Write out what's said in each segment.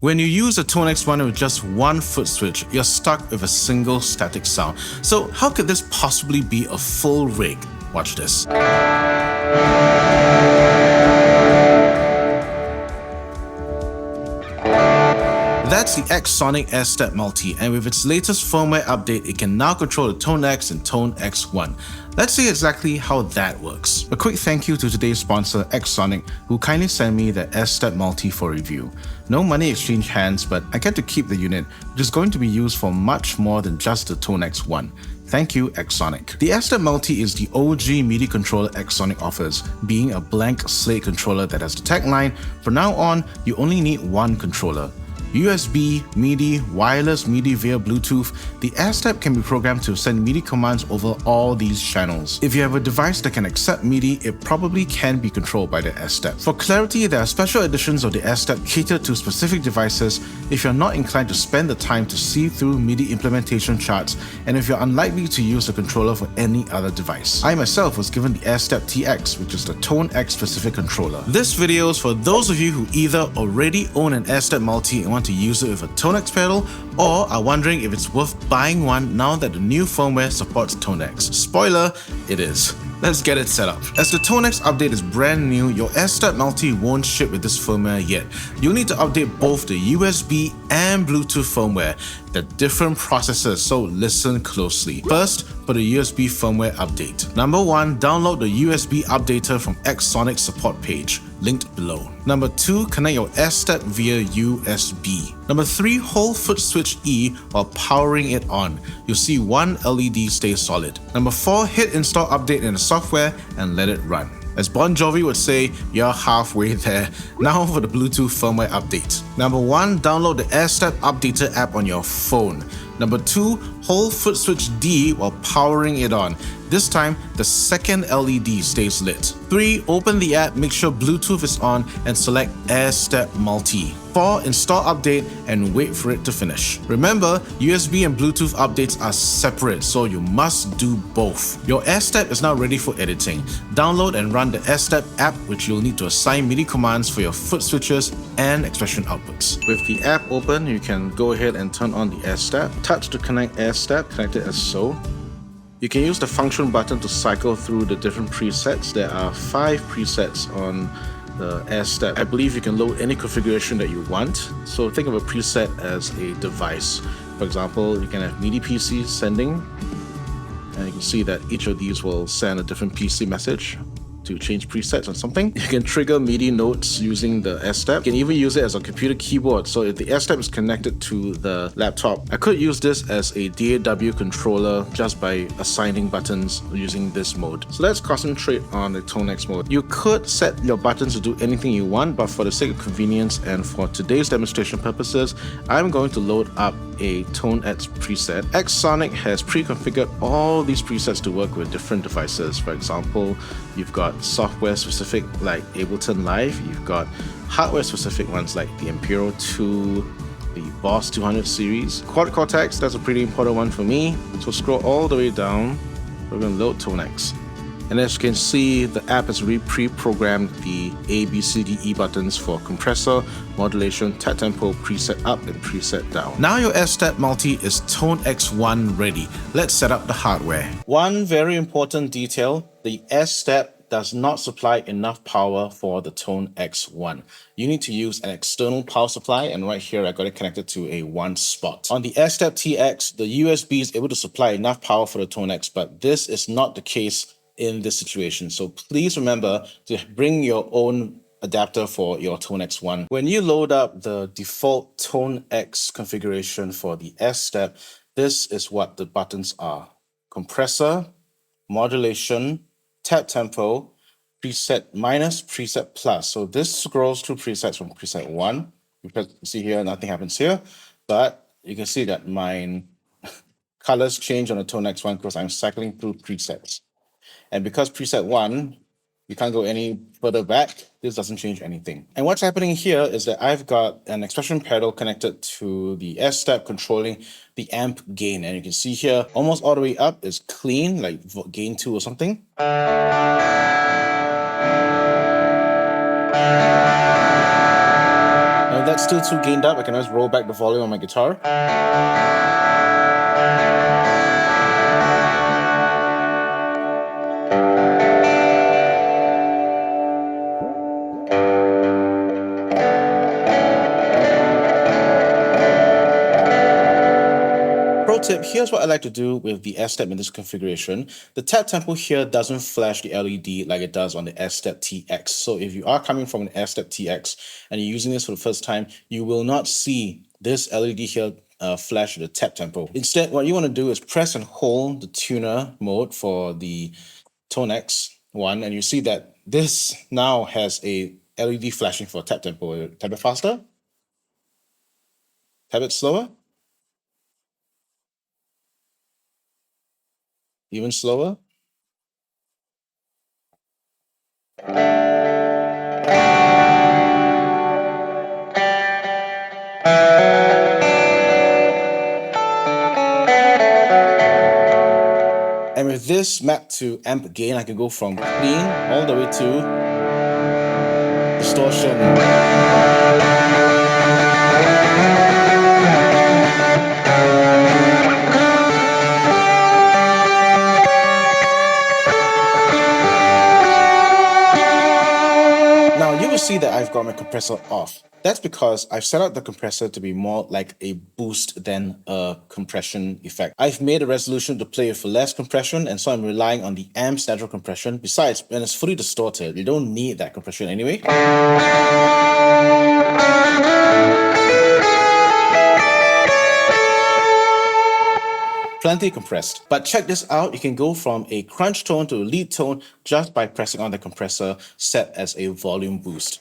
When you use a ToneX One with just one foot switch, you're stuck with a single static sound. So how could this possibly be a full rig? Watch this. That's the XSONIC Airstep Multi, and with its latest firmware update, it can now control the ToneX and ToneX One. Let's see exactly how that works. A quick thank you to today's sponsor, XSONIC, who kindly sent me the Airstep Multi for review. No money exchange hands, but I get to keep the unit, which is going to be used for much more than just the ToneX One. Thank you, XSONIC. The Airstep Multi is the OG MIDI controller XSONIC offers, being a blank slate controller that has the tagline, "From now on, you only need one controller." USB, MIDI, wireless MIDI via Bluetooth, the Airstep can be programmed to send MIDI commands over all these channels. If you have a device that can accept MIDI, it probably can be controlled by the Airstep. For clarity, there are special editions of the Airstep catered to specific devices if you're not inclined to spend the time to see through MIDI implementation charts and if you're unlikely to use the controller for any other device. I myself was given the Airstep TX, which is the ToneX specific controller. This video is for those of you who either already own an Airstep Multi and want to use it with a ToneX pedal, or are wondering if it's worth buying one now that the new firmware supports ToneX. Spoiler, it is. Let's get it set up. As the ToneX update is brand new, your Airstep Multi won't ship with this firmware yet. You'll need to update both the USB and Bluetooth firmware. They're different processors, so listen closely. First, for the USB firmware update. Number 1, download the USB updater from XSONIC support page, linked below. Number 2, connect your Airstep via USB. Number 3, hold foot switch E while powering it on. You'll see one LED stay solid. Number 4, hit install update in the software and let it run. As Bon Jovi would say, you're halfway there. Now for the Bluetooth firmware update. Number 1, download the Airstep Updater app on your phone. Number 2, hold foot switch D while powering it on. This time, the second LED stays lit. 3, open the app, make sure Bluetooth is on and select Airstep Multi. 4, install update and wait for it to finish. Remember, USB and Bluetooth updates are separate, so you must do both. Your Airstep is now ready for editing. Download and run the Airstep app, which you'll need to assign MIDI commands for your foot switches and expression outputs. With the app open, you can go ahead and turn on the Airstep. Touch to connect Airstep, connect it as so. You can use the function button to cycle through the different presets. There are 5 presets on the Airstep. I believe you can load any configuration that you want. So think of a preset as a device. For example, you can have MIDI PC sending, and you can see that each of these will send a different PC message to change presets on something. You can trigger MIDI notes using the Airstep. You can even use it as a computer keyboard. So if the Airstep is connected to the laptop, I could use this as a DAW controller just by assigning buttons using this mode. So let's concentrate on the ToneX mode. You could set your buttons to do anything you want, but for the sake of convenience and for today's demonstration purposes, I'm going to load up a ToneX preset. XSONIC has pre-configured all these presets to work with different devices. For example, you've got software specific like Ableton Live, you've got hardware specific ones like the Impero 2, the Boss 200 series. Cortex, that's a pretty important one for me. So scroll all the way down, we're going to load ToneX. And as you can see, the app has pre-programmed the A, B, C, D, E buttons for compressor, modulation, tap tempo, preset up, and preset down. Now your Airstep Multi is ToneX One ready. Let's set up the hardware. One very important detail, the Airstep does not supply enough power for the ToneX One. You need to use an external power supply, and right here I got it connected to a 1 spot. On the Airstep TX, the USB is able to supply enough power for the ToneX, but this is not the case in this situation. So please remember to bring your own adapter for your ToneX One. When you load up the default ToneX configuration for the Airstep, this is what the buttons are: compressor, modulation, tap tempo, preset minus, preset plus. So this scrolls through presets from preset 1. You can see here, nothing happens here, but you can see that my colors change on the ToneX One because I'm cycling through presets. And because preset 1, you can't go any further back, this doesn't change anything. And what's happening here is that I've got an expression pedal connected to the Airstep controlling the amp gain. And you can see here, almost all the way up is clean, like gain 2 or something. Now that's still too gained up, I can always roll back the volume on my guitar. Pro tip, here's what I like to do with the Airstep in this configuration. The tap tempo here doesn't flash the LED like it does on the Airstep TX. So if you are coming from an Airstep TX and you're using this for the first time, you will not see this LED here flash the tap tempo. Instead, what you want to do is press and hold the tuner mode for the ToneX One, and you see that this now has a LED flashing for tap tempo. Tap it faster, tap it slower, even slower. And with this mapped to amp gain, I can go from clean all the way to distortion. Now you will see that I've got my compressor off. That's because I've set up the compressor to be more like a boost than a compression effect. I've made a resolution to play with less compression, and so I'm relying on the amp's natural compression. Besides, when it's fully distorted, you don't need that compression anyway. Plenty compressed. But check this out, you can go from a crunch tone to a lead tone just by pressing on the compressor set as a volume boost.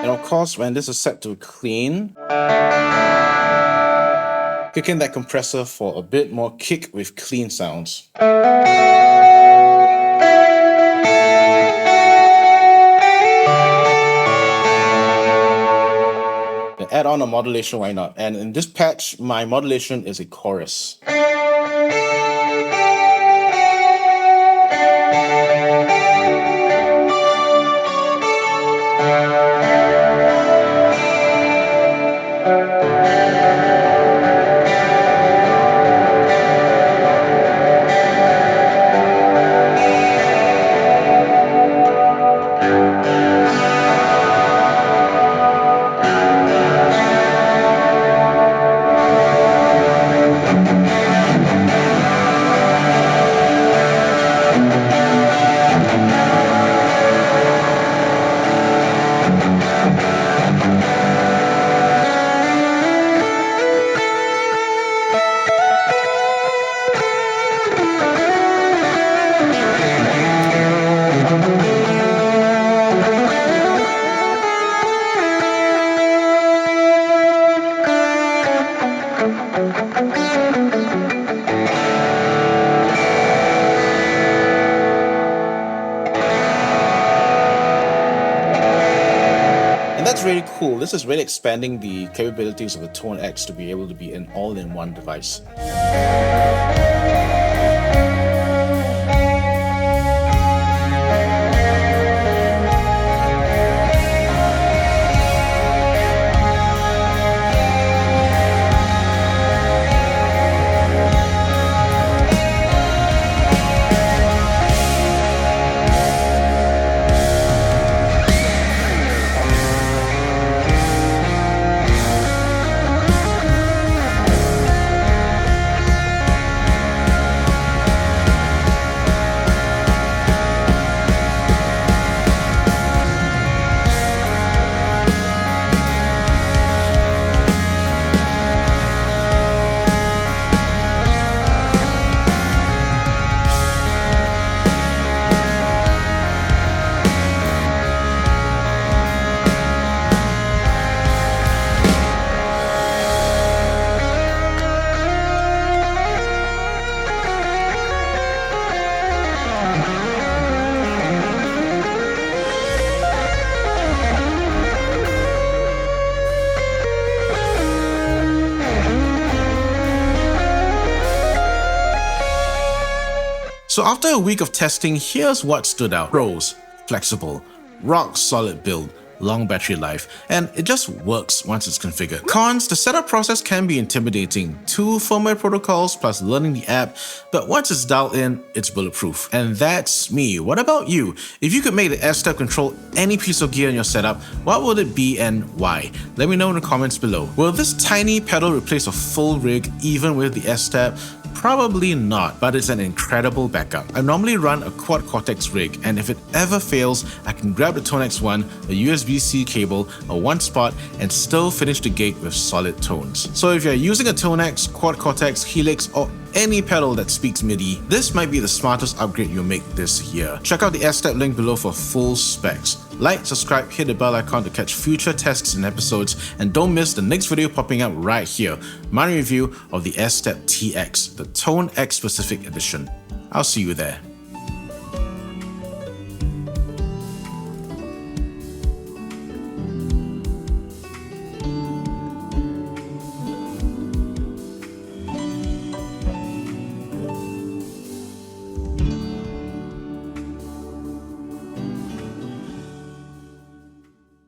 Of course, when this is set to clean, kick in that compressor for a bit more kick with clean sounds. Then add on a modulation, why not? And in this patch, my modulation is a chorus. And that's really cool. This is really expanding the capabilities of the ToneX to be able to be an all-in-one device. So after a week of testing, here's what stood out. Pros: flexible, rock solid build, long battery life, and it just works once it's configured. Cons: the setup process can be intimidating. 2 firmware protocols plus learning the app, but once it's dialed in, it's bulletproof. And that's me. What about you? If you could make the Airstep control any piece of gear in your setup, what would it be and why? Let me know in the comments below. Will this tiny pedal replace a full rig even with the Airstep? Probably not, but it's an incredible backup. I normally run a quad Cortex rig, and if it ever fails, I can grab the ToneX One, a USB-C cable, a one spot, and still finish the gig with solid tones. So if you're using a ToneX, quad Cortex, Helix, or any pedal that speaks MIDI, this might be the smartest upgrade you'll make this year. Check out the Airstep link below for full specs. Like, subscribe, hit the bell icon to catch future tests and episodes, and don't miss the next video popping up right here, my review of the Airstep TX, the ToneX specific edition. I'll see you there.